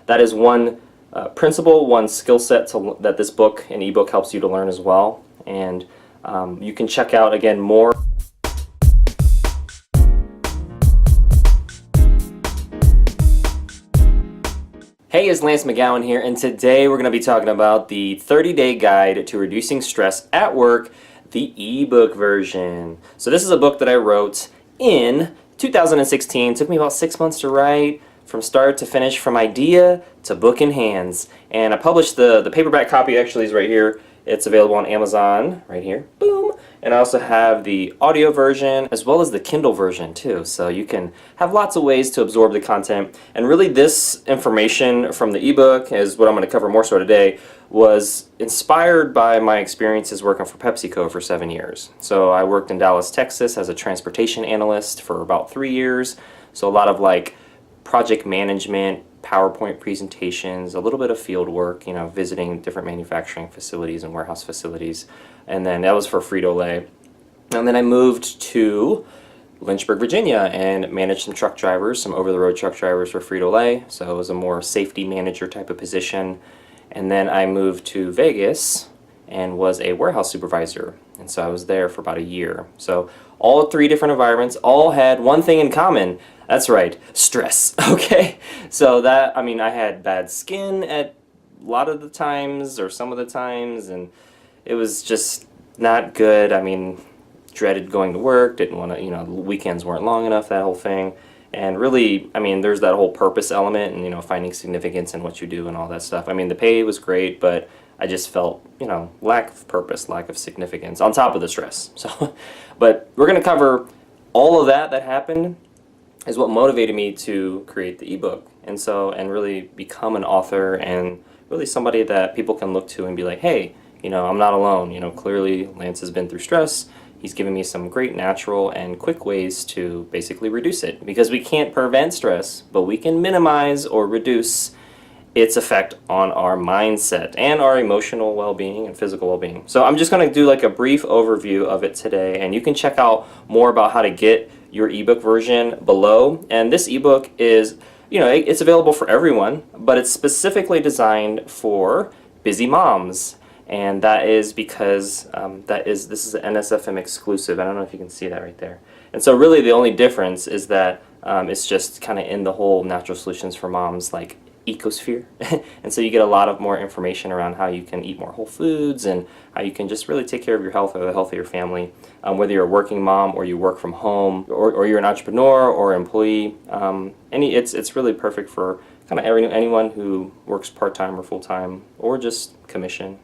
that is one principle, one skill set that this book and ebook helps you to learn as well. And you can check out, again, more. Hey, it's Lance McGowan here, and today we're going to be talking about the 30-day guide to reducing stress at work, the ebook version. So this is a book that I wrote in 2016. It took me about 6 months to write, from start to finish, from idea to book in hands. And I published the paperback copy, actually is right here. It's available on Amazon, right here, boom. And I also have the audio version as well as the Kindle version too. So you can have lots of ways to absorb the content. And really this information from the ebook, is what I'm going to cover more so today, was inspired by my experiences working for PepsiCo for 7 years. So I worked in Dallas, Texas as a transportation analyst for about 3 years. So a lot of like project management, PowerPoint presentations, a little bit of field work, you know, visiting different manufacturing facilities and warehouse facilities. And then that was for Frito-Lay. And then I moved to Lynchburg, Virginia and managed some truck drivers, some over-the-road truck drivers for Frito-Lay. So it was a more safety manager type of position. And then I moved to Vegas and was a warehouse supervisor. And so I was there for about a year. So all 3 different environments all had one thing in common. That's right, stress, okay? So that, I mean, I had bad skin at a lot of the times, or some of the times, and it was just not good. I mean, dreaded going to work, didn't want to, you know, weekends weren't long enough, that whole thing. And really, I mean, there's that whole purpose element and, you know, finding significance in what you do and all that stuff. I mean, the pay was great, but I just felt, you know, lack of purpose, lack of significance, on top of the stress. So, but we're going to cover all of that happened, is what motivated me to create the ebook, and really become an author and really somebody that people can look to and be like, hey, you know, I'm not alone. You know, clearly Lance has been through stress. He's given me some great natural and quick ways to basically reduce it, because we can't prevent stress, but we can minimize or reduce its effect on our mindset and our emotional well-being and physical well-being. So I'm just going to do like a brief overview of it today, and you can check out more about how to get your ebook version below. And this ebook is, you know, it's available for everyone, but it's specifically designed for busy moms. And that is because this is an NSFM exclusive. I don't know if you can see that right there. And so really the only difference is that it's just kind of in the whole Natural Solutions for Moms like ecosphere. And so you get a lot of more information around how you can eat more whole foods and how you can just really take care of your health or the health of your family, whether you're a working mom or you work from home, or you're an entrepreneur or employee. It's really perfect for kind of anyone who works part-time or full-time or just commission.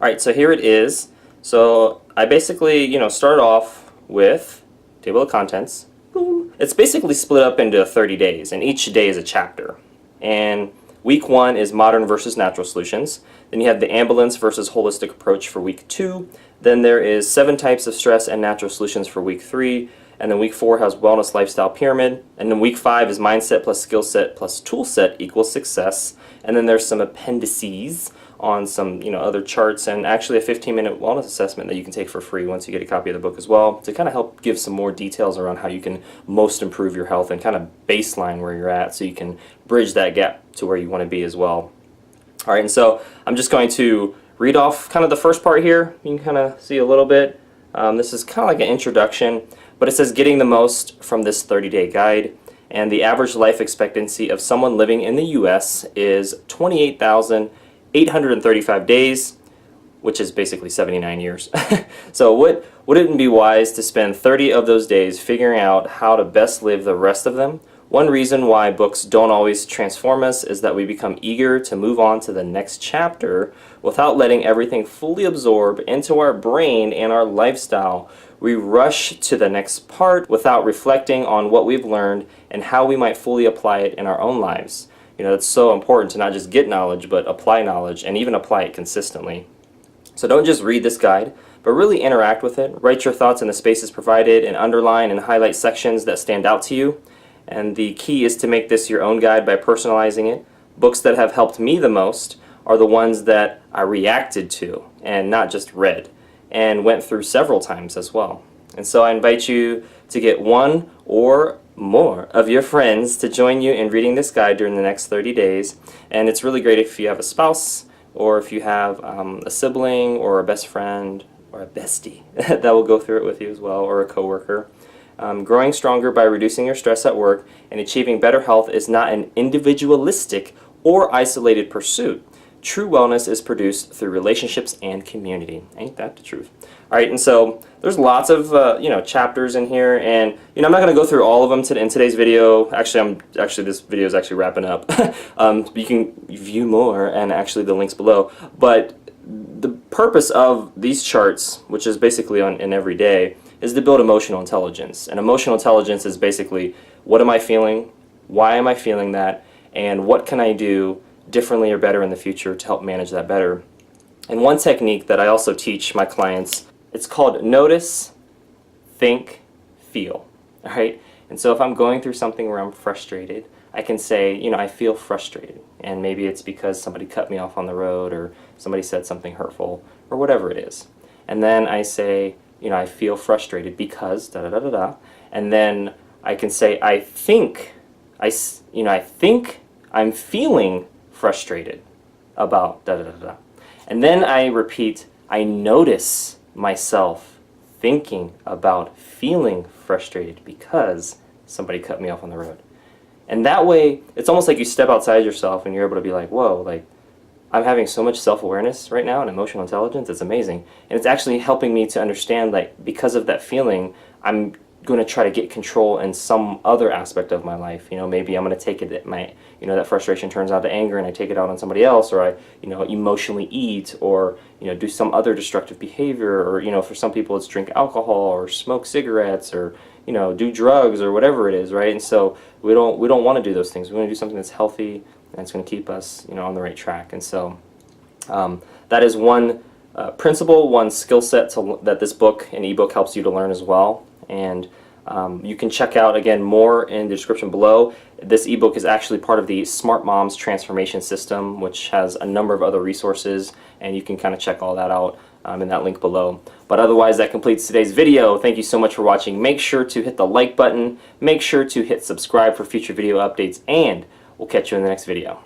All right, so here it is. So I basically, you know, start off with table of contents. Boom. It's basically split up into 30 days, and each day is a chapter. And week 1 is modern versus natural solutions. Then you have the ambulance versus holistic approach for week 2. Then there is 7 types of stress and natural solutions for week 3. And then week 4 has wellness lifestyle pyramid. And then week 5 is mindset plus skill set plus tool set equals success. And then there's some appendices on some, you know, other charts, and actually a 15-minute wellness assessment that you can take for free once you get a copy of the book as well, to kind of help give some more details around how you can most improve your health and kind of baseline where you're at so you can bridge that gap to where you want to be as well. All right, and so I'm just going to read off kind of the first part here. You can kind of see a little bit. This is kind of like an introduction, but it says getting the most from this 30-day guide. And the average life expectancy of someone living in the U.S. is 28,835 days, which is basically 79 years. So wouldn't it be wise to spend 30 of those days figuring out how to best live the rest of them? One reason why books don't always transform us is that we become eager to move on to the next chapter without letting everything fully absorb into our brain and our lifestyle. We rush to the next part without reflecting on what we've learned and how we might fully apply it in our own lives. You know, it's so important to not just get knowledge, but apply knowledge, and even apply it consistently. So don't just read this guide, but really interact with it. Write your thoughts in the spaces provided and underline and highlight sections that stand out to you. And the key is to make this your own guide by personalizing it. Books that have helped me the most are the ones that I reacted to and not just read, and went through several times as well. And so I invite you to get one or more of your friends to join you in reading this guide during the next 30 days. And it's really great if you have a spouse or if you have a sibling or a best friend or a bestie that will go through it with you as well, or a coworker. Growing stronger by reducing your stress at work and achieving better health is not an individualistic or isolated pursuit. True wellness is produced through relationships and community. Ain't that the truth? All right, and so there's lots of chapters in here, and I'm not going to go through all of them in today's video. Actually, this video is actually wrapping up. You can view more, and actually the links below. But the purpose of these charts, which is basically in every day, is to build emotional intelligence. And emotional intelligence is basically, what am I feeling? Why am I feeling that? And what can I do differently or better in the future to help manage that better? And one technique that I also teach my clients, it's called notice, think, feel. All right? And so if I'm going through something where I'm frustrated, I can say, I feel frustrated. And maybe it's because somebody cut me off on the road, or somebody said something hurtful, or whatever it is. And then I say, I feel frustrated because da da da da da. And then I can say, I think I'm feeling frustrated about da da da da. And then I repeat, I notice myself thinking about feeling frustrated because somebody cut me off on the road. And that way, it's almost like you step outside yourself and you're able to be like, whoa, like, I'm having so much self-awareness right now and emotional intelligence. It's amazing. And it's actually helping me to understand, like, because of that feeling, I'm going to try to get control in some other aspect of my life. Maybe I'm going to take it that that frustration turns out to anger and I take it out on somebody else, or I, emotionally eat, or, do some other destructive behavior, or, for some people it's drink alcohol or smoke cigarettes, or, do drugs, or whatever it is, right? And so we don't want to do those things. We want to do something that's healthy and it's going to keep us, on the right track. And so that is one principle, one skill set that this book and ebook helps you to learn as well. And you can check out, again, more in the description below. This ebook is actually part of the Smart Moms Transformation System, which has a number of other resources, and you can kind of check all that out in that link below. But otherwise, that completes today's video. Thank you so much for watching. Make sure to hit the like button. Make sure to hit subscribe for future video updates, and we'll catch you in the next video.